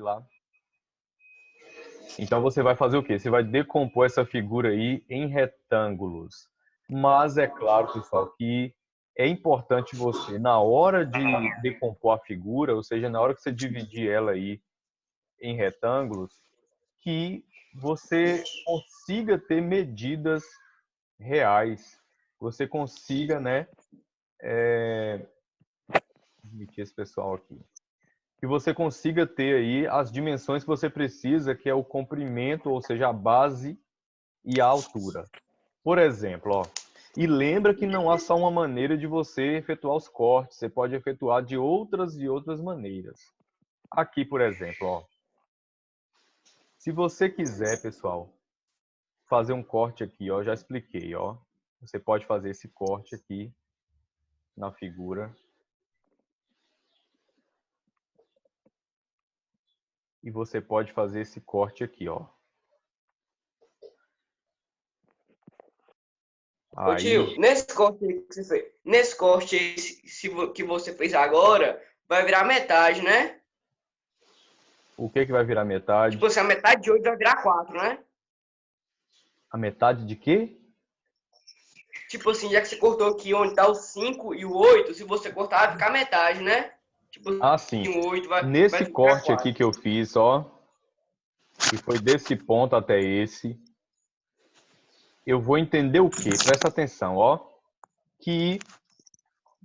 lá. Então você vai fazer o quê? Você vai decompor essa figura aí em retângulos. Mas é claro, pessoal, que é importante você, na hora de decompor a figura, ou seja, na hora que você dividir ela aí em retângulos, que você consiga ter medidas reais. Você consiga, né? Admitir esse pessoal aqui. Que você consiga ter aí as dimensões que você precisa, que é o comprimento, ou seja, a base e a altura. Por exemplo, ó, e lembra que não há só uma maneira de você efetuar os cortes, você pode efetuar de outras e outras maneiras. Aqui, por exemplo, ó, se você quiser, pessoal, fazer um corte aqui, ó, já expliquei, ó, você pode fazer esse corte aqui na figura. E você pode fazer esse corte aqui, ó. Ô Aí, tio, nesse corte aí, que você fez agora, vai virar metade, né? o que que vai virar metade? Tipo assim, a metade de 8 vai virar 4, né? A metade de quê? Tipo assim, já que você cortou aqui onde tá o 5 e o 8, se você cortar, vai ficar metade, né? Tipo Ah, assim, sim. o 8 vai Nesse virar corte aqui 4. que eu fiz, ó, que foi desse ponto até esse, eu vou entender o quê? Presta atenção, ó, que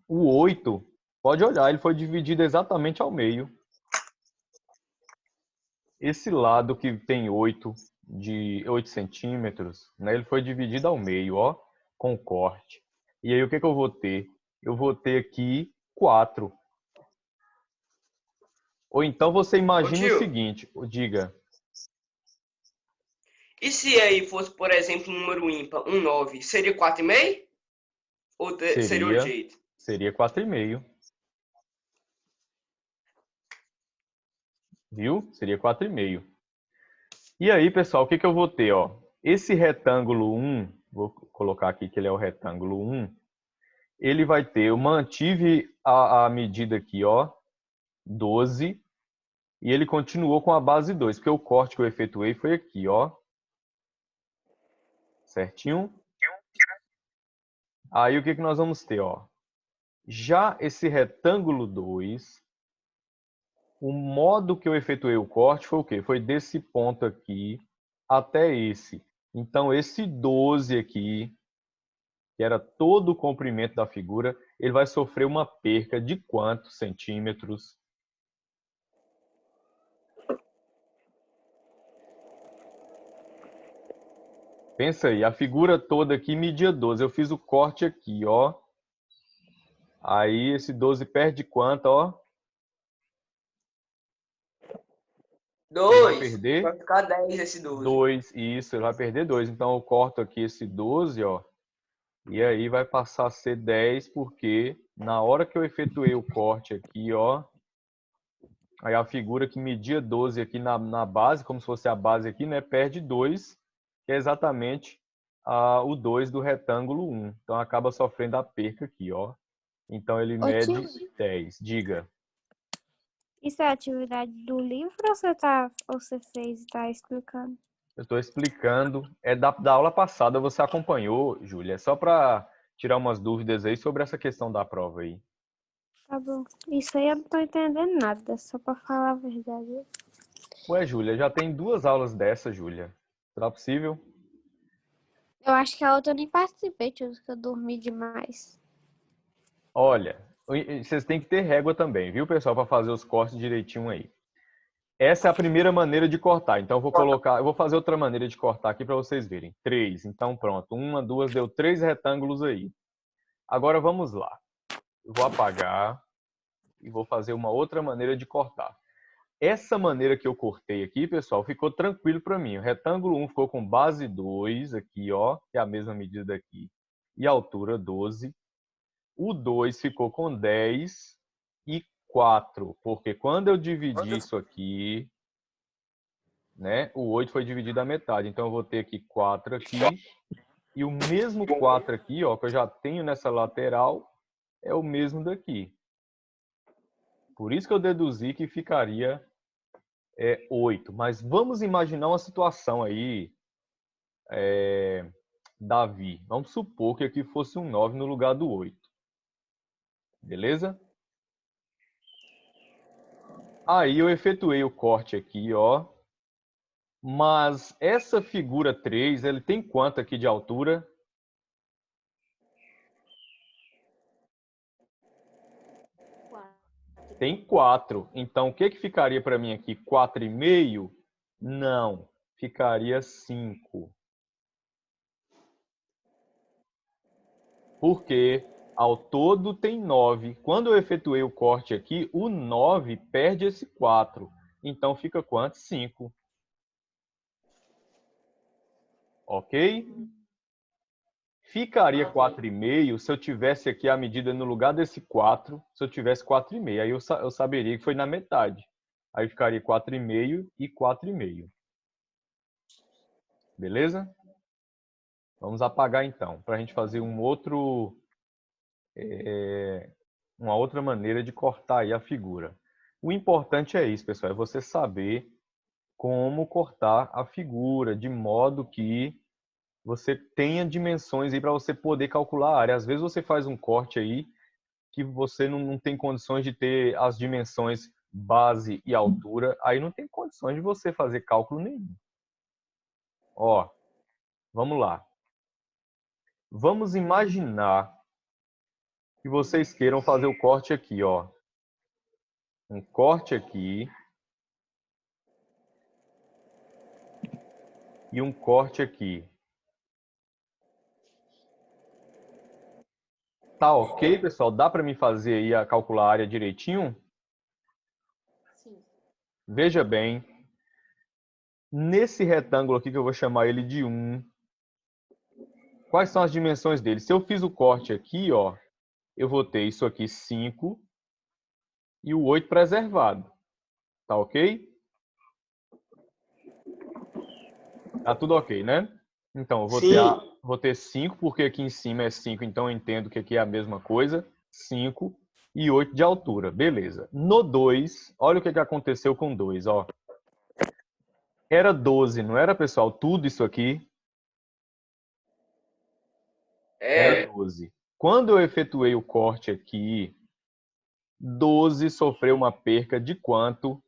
o 8, pode olhar, ele foi dividido exatamente ao meio. Esse lado que tem 8 de 8 centímetros, né, ele foi dividido ao meio, ó, com corte. E aí o que que eu vou ter? Eu vou ter aqui 4. Ou então você Ô imagina o tio, seguinte, diga, e se aí fosse, por exemplo, um número ímpar, um 9, seria 4,5? Ou seria outro seria jeito? seria 4,5, viu? Seria 4,5. E aí, pessoal, o que que eu vou ter, ó? Esse retângulo 1, vou colocar aqui que ele é o retângulo 1, ele vai ter, eu mantive a medida aqui, ó, 12, e ele continuou com a base 2, porque o corte que eu efetuei foi aqui, ó. Certinho? Aí o que que nós vamos ter, ó? Já esse retângulo 2, o modo que eu efetuei o corte foi o quê? Foi desse ponto aqui até esse. Então, esse 12 aqui, que era todo o comprimento da figura, ele vai sofrer uma perca de quantos centímetros? Pensa aí, a figura toda aqui media 12. Eu fiz o corte aqui, ó. Aí esse 12 perde quanto, ó? Ele vai 2, vai perder ficar 10 esse 12. 2. Isso, ele vai perder 2. Então eu corto aqui esse 12, ó. E aí vai passar a ser 10, porque na hora que eu efetuei o corte aqui, ó, aí a figura que media 12 aqui na base, como se fosse a base aqui, né, perde 2, que é exatamente o 2 do retângulo 1. Então acaba sofrendo a perca aqui, ó. Então ele Ô tio, mede 10. Diga. isso é a atividade do livro ou você fez e tá explicando? Eu estou explicando. É da aula passada, você acompanhou, Júlia. É só para tirar umas dúvidas aí sobre essa questão da prova aí. Tá bom. Isso aí eu não tô entendendo nada, só pra falar a verdade. Ué, Júlia, já tem 2 aulas dessa, Júlia. Será possível? Eu acho que a outra eu nem participei, tio, que eu dormi demais. Olha, vocês têm que ter régua também, viu, pessoal, para fazer os cortes direitinho aí. Essa é a primeira maneira de cortar. Então eu vou fazer outra maneira de cortar aqui para vocês verem. 3. Então pronto, 1, 2, deu 3 retângulos aí. Agora vamos lá. Eu vou apagar e vou fazer uma outra maneira de cortar. Essa maneira que eu cortei aqui, pessoal, ficou tranquilo para mim. O retângulo 1 ficou com base 2 aqui, ó, que é a mesma medida aqui, e altura 12. O 2 ficou com 10 e 4, porque quando eu dividi isso aqui, né, o 8 foi dividido à metade. Então eu vou ter aqui 4 aqui, e o mesmo 4 aqui, ó, que eu já tenho nessa lateral, é o mesmo daqui. Por isso que eu deduzi que ficaria é 8. Mas vamos imaginar uma situação aí, Davi. Vamos supor que aqui fosse um 9 no lugar do 8. Beleza? Aí eu efetuei o corte aqui, ó. Mas essa figura 3, ele tem quanto aqui de altura? Tem 4. Então, o que ficaria para mim aqui? 4,5? Não, ficaria 5. Porque ao todo tem 9. Quando eu efetuei o corte aqui, o 9 perde esse 4. Então, fica quanto? 5. Ok? Ficaria 4,5 se eu tivesse aqui a medida no lugar desse 4, se eu tivesse 4,5. Aí eu saberia que foi na metade. Aí ficaria 4,5 e 4,5. Beleza? Vamos apagar então, para a gente fazer uma outra maneira de cortar aí a figura. O importante é isso, pessoal, é você saber como cortar a figura, de modo que você tenha dimensões aí para você poder calcular a área. Às vezes você faz um corte aí que você não tem condições de ter as dimensões base e altura, aí não tem condições de você fazer cálculo nenhum. Ó, vamos lá. Vamos imaginar que vocês queiram fazer o corte aqui, ó. Um corte aqui e um corte aqui. Tá ok, pessoal? Dá para me fazer aí a calcular a área direitinho? Sim. Veja bem, nesse retângulo aqui que eu vou chamar ele de 1, quais são as dimensões dele? Se eu fiz o corte aqui, ó, eu vou ter isso aqui 5 e o 8 preservado. Tá ok? Tá tudo ok, né? Então, eu vou ter 5, porque aqui em cima é 5, então eu entendo que aqui é a mesma coisa. 5 e 8 de altura. Beleza. No 2, olha o que aconteceu com 2, ó. Era 12, não era, pessoal? Tudo isso aqui era 12. Quando eu efetuei o corte aqui, 12 sofreu uma perca de quanto?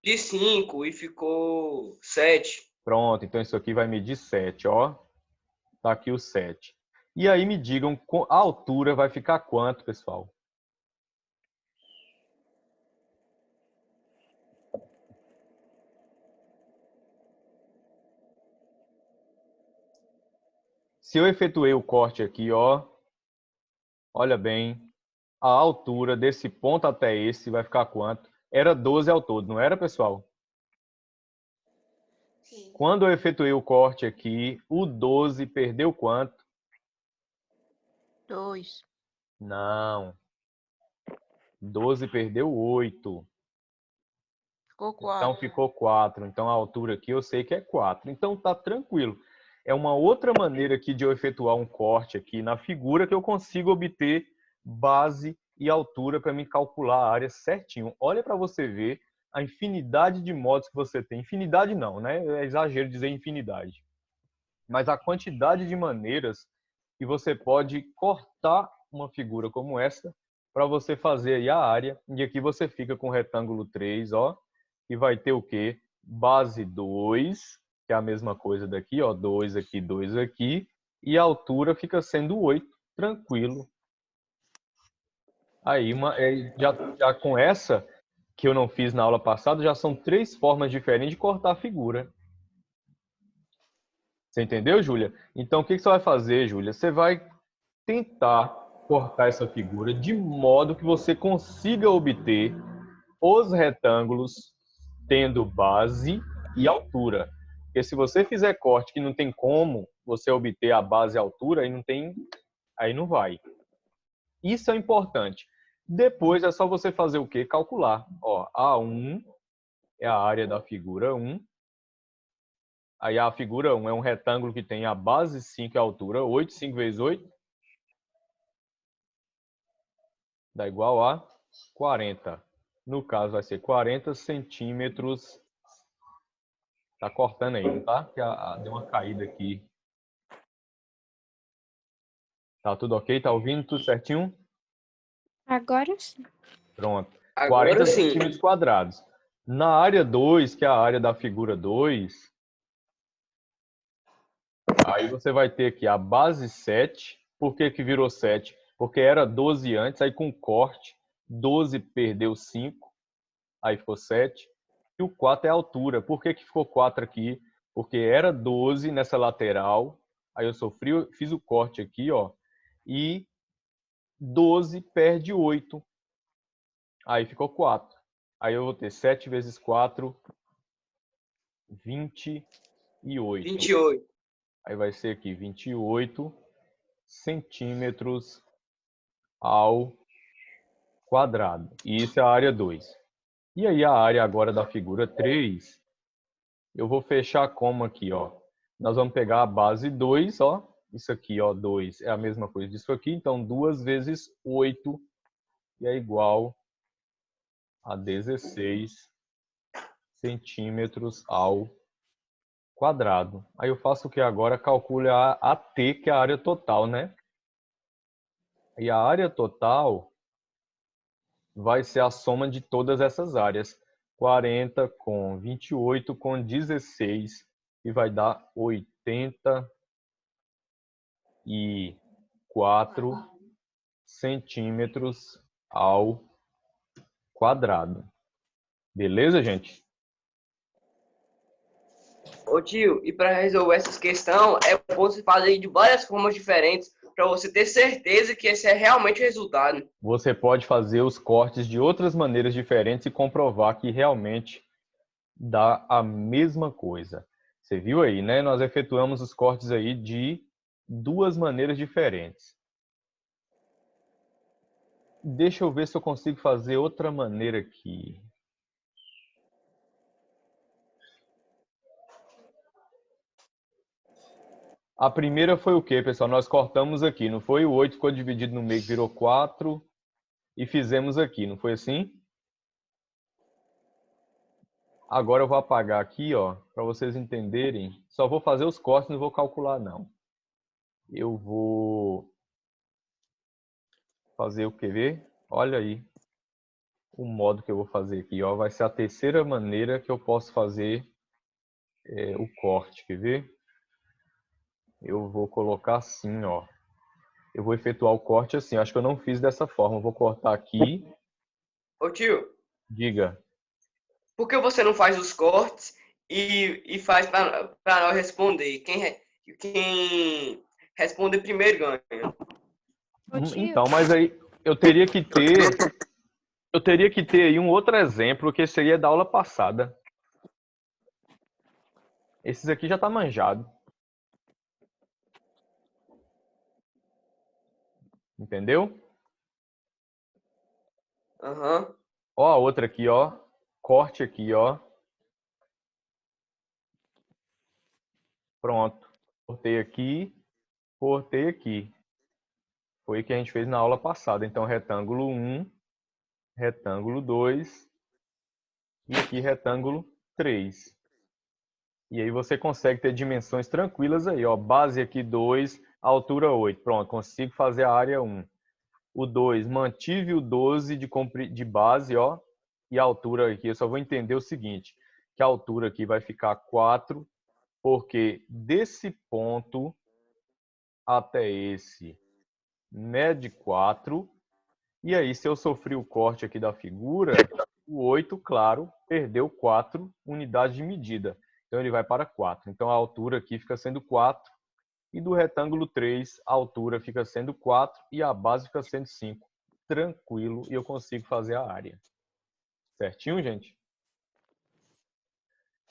De 5 e ficou 7. Pronto, então isso aqui vai medir 7, ó. Tá aqui o 7. E aí me digam, a altura vai ficar quanto, pessoal? Se eu efetuei o corte aqui, ó, olha bem, a altura desse ponto até esse vai ficar quanto? Era 12 ao todo, não era, pessoal? Sim. Quando eu efetuei o corte aqui, o 12 perdeu quanto? 2. Não. 12 perdeu 8. Ficou Então 4. ficou 4. Então a altura aqui eu sei que é 4. Então tá tranquilo. É uma outra maneira aqui de eu efetuar um corte aqui na figura que eu consigo obter base e altura para me calcular a área certinho. Olha para você ver a infinidade de modos que você tem. Infinidade não, né? É exagero dizer infinidade. Mas a quantidade de maneiras que você pode cortar uma figura como essa para você fazer aí a área. E aqui você fica com o retângulo 3, ó, e vai ter o quê? Base 2, que é a mesma coisa daqui, ó, 2 aqui, 2 aqui, e a altura fica sendo 8, tranquilo. Aí, já com essa, que eu não fiz na aula passada, já são 3 formas diferentes de cortar a figura. Você entendeu, Júlia? Então, o que você vai fazer, Júlia? Você vai tentar cortar essa figura de modo que você consiga obter os retângulos tendo base e altura. Porque se você fizer corte que não tem como você obter a base e a altura, aí não vai. Isso é importante. Depois é só você fazer o quê? Calcular. Ó, A1 é a área da figura 1. Aí a figura 1 é um retângulo que tem a base 5 e a altura 8. 5 vezes 8 dá igual a 40. No caso, vai ser 40 centímetros Tá cortando aí, não tá? Que deu uma caída aqui. Tá tudo ok? Tá ouvindo tudo certinho? Agora sim. Pronto. Agora 40 sim. centímetros quadrados. Na área 2, que é a área da figura 2, aí você vai ter aqui a base 7. Por que que virou 7? Porque era 12 antes, aí com corte, 12 perdeu 5, aí ficou 7. E o 4 é a altura. Por que que ficou 4 aqui? Porque era 12 nessa lateral, aí eu fiz o corte aqui, ó, e 12 perde 8. Aí ficou 4. Aí eu vou ter 7 vezes 4, 28. 28. Aí vai ser aqui 28 centímetros ao quadrado. E isso é a área 2. E aí a área agora da figura 3, eu vou fechar como aqui, ó. Nós vamos pegar a base 2, ó. Isso aqui, ó, 2 é a mesma coisa disso aqui. Então, 2 vezes 8 que é igual a 16 centímetros ao quadrado. Aí eu faço o que agora? Calcule a AT, que é a área total, né? E a área total vai ser a soma de todas essas áreas. 40 com 28 com 16, e vai dar 84 centímetros ao quadrado. Beleza, gente? Ô tio, e para resolver essas questões, é bom você fazer de várias formas diferentes para você ter certeza que esse é realmente o resultado. Você pode fazer os cortes de outras maneiras diferentes e comprovar que realmente dá a mesma coisa. Você viu aí, né? Nós efetuamos os cortes aí de duas maneiras diferentes. Deixa eu ver se eu consigo fazer outra maneira aqui. A primeira foi o quê, pessoal? Nós cortamos aqui, não foi? O 8 ficou dividido no meio, virou 4 e fizemos aqui, não foi assim? Agora eu vou apagar aqui, ó, para vocês entenderem. Só vou fazer os cortes, não vou calcular, não. Eu vou fazer o que ver? Olha aí o modo que eu vou fazer aqui, ó. Vai ser a terceira maneira que eu posso fazer o corte, quer ver? Eu vou colocar assim, ó. Eu vou efetuar o corte assim. Acho que eu não fiz dessa forma. Eu vou cortar aqui. Ô tio, Diga. por que você não faz os cortes e faz para nós responder? Quem responder primeiro ganha. Ô, tio, Então, mas aí eu teria que ter aí um outro exemplo que seria da aula passada. Esses aqui já tá manjado. Entendeu? Aham. Ó a outra aqui, ó. Corte aqui, ó. Pronto. Cortei aqui. Cortei aqui. Foi o que a gente fez na aula passada. Então, retângulo 1, retângulo 2 e aqui retângulo 3. E aí você consegue ter dimensões tranquilas aí, ó. Base aqui 2, altura 8. Pronto, consigo fazer a área 1. O 2, mantive o 12 de base, ó. E a altura aqui, eu só vou entender o seguinte, que a altura aqui vai ficar 4, porque desse ponto até esse mede 4. E aí, se eu sofri o corte aqui da figura, o 8, claro, perdeu 4 unidades de medida. Então, ele vai para 4. Então, a altura aqui fica sendo 4. E do retângulo 3, a altura fica sendo 4 e a base fica sendo 5. Tranquilo, e eu consigo fazer a área. Certinho, gente?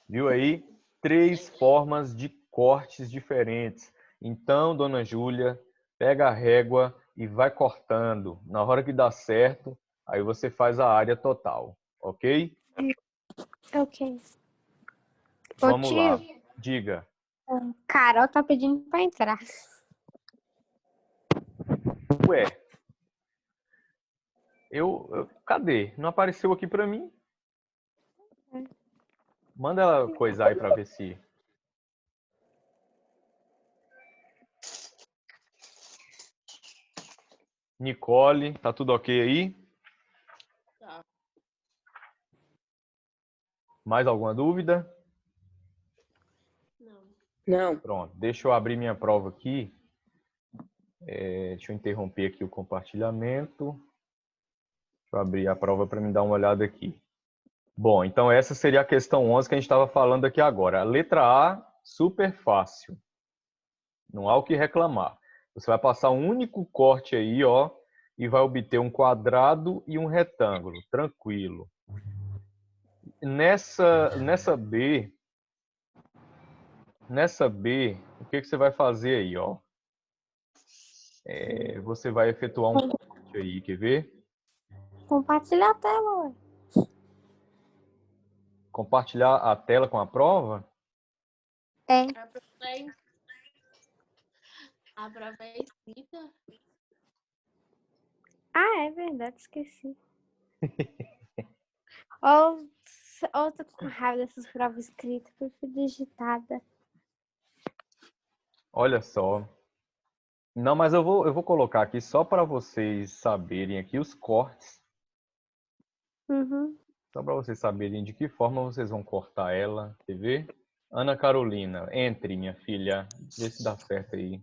Viu aí? 3 formas de cortes diferentes. Então, dona Júlia, pega a régua e vai cortando. Na hora que dá certo, aí você faz a área total, ok? ok. Ô, Vamos lá. tio, Diga. Carol tá pedindo pra entrar. Ué, cadê? Não apareceu aqui para mim? Manda ela coisar aí para ver se... Nicole, tá tudo ok aí? Tá. Mais alguma dúvida? Não. Não. Pronto, deixa eu abrir minha prova aqui. Deixa eu interromper aqui o compartilhamento. Deixa eu abrir a prova para me dar uma olhada aqui. Bom, então essa seria a questão 11 que a gente estava falando aqui agora. A letra A, super fácil. Não há o que reclamar. Você vai passar um único corte aí, ó, e vai obter um quadrado e um retângulo. Tranquilo. Nessa B, o que você vai fazer aí, ó? Você vai efetuar um corte aí, quer ver? Compartilha a tela, ué. Compartilhar a tela com a prova? É. A prova é escrita? Ah, é verdade, esqueci. Ou tô com raiva dessas provas escritas, prefiro digitada. Olha só. Não, mas eu vou colocar aqui só para vocês saberem aqui os cortes. Uhum. Só para vocês saberem de que forma vocês vão cortar ela. Quer ver? Ana Carolina, entre, minha filha. Vê se dá certo aí.